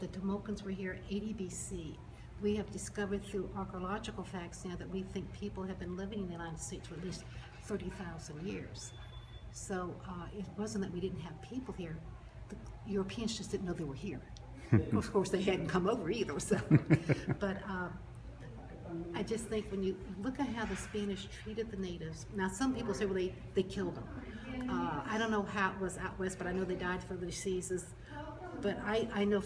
the Tomokans were here 80 BC. We have discovered through archaeological facts now that we think people have been living in the United States for at least 30,000 years. So it wasn't that we didn't have people here. The Europeans just didn't know they were here. Of course, they hadn't come over either. So, but I just think when you look at how the Spanish treated the natives. Now, some people say, well, they killed them. I don't know how it was out west, but I know they died from the diseases. But I know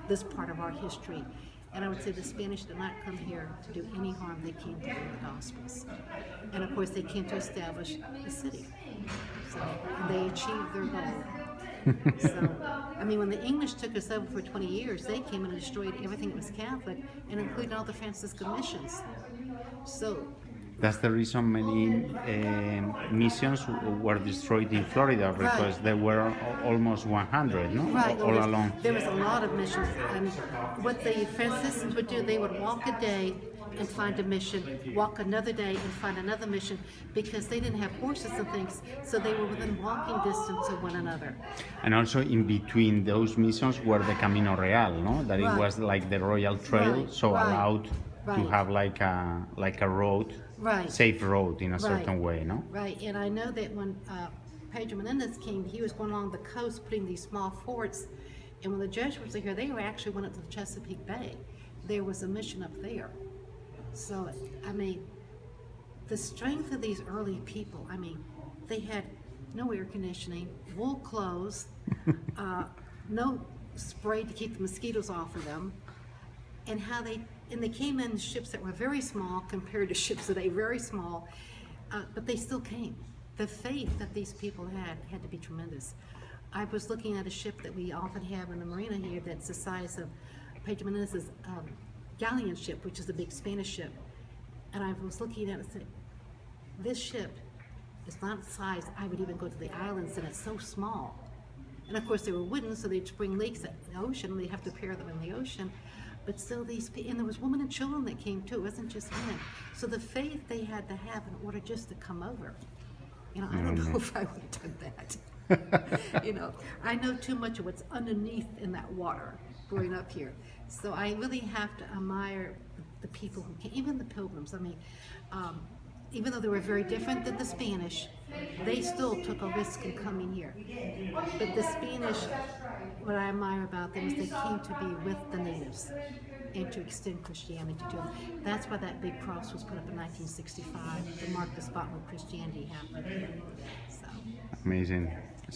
this part of our history. And I would say the Spanish did not come here to do any harm. They came to bring the Gospels. And of course, they came to establish the city. So, and they achieved their goal. So, I mean, when the English took us over for 20 years, they came and destroyed everything that was Catholic, and including all the Franciscan missions. So, that's the reason many missions were destroyed in Florida, because there were almost 100, no? Right, all along. There was a lot of missions. And what the Franciscans would do, they would walk a day and find a mission, walk another day and find another mission, because they didn't have horses and things, so they were within walking distance of one another. And also in between those missions were the Camino Real, no? That it was like the royal trail, allowed to have like a road, safe road in a certain way, no? Right, and I know that when Pedro Menendez came, he was going along the coast putting these small forts, and when the Jesuits were here, they were actually went up to the Chesapeake Bay. There was a mission up there. So, I mean, the strength of these early people, I mean, they had no air conditioning, wool clothes, no spray to keep the mosquitoes off of them, and they came in ships that were very small compared to ships today, very small, but they still came. The faith that these people had to be tremendous. I was looking at a ship that we often have in the marina here that's the size of Pedro Menendez's galleon ship, which is a big Spanish ship, and I was looking at it and said, this ship is not the size I would even go to the islands, and it's so small. And of course they were wooden, so they'd spring leaks in the ocean, and they'd have to repair them in the ocean. But still and there was women and children that came too, it wasn't just men. So the faith they had to have in order just to come over. You know, I don't know if I would have done that. You know, I know too much of what's underneath in that water growing up here. So I really have to admire the people who came, even the Pilgrims. I mean, even though they were very different than the Spanish, they still took a risk in coming here. But the Spanish, what I admire about them is they came to be with the natives and to extend Christianity to them. That's why that big cross was put up in 1965 to mark the spot where Christianity happened. So. Amazing.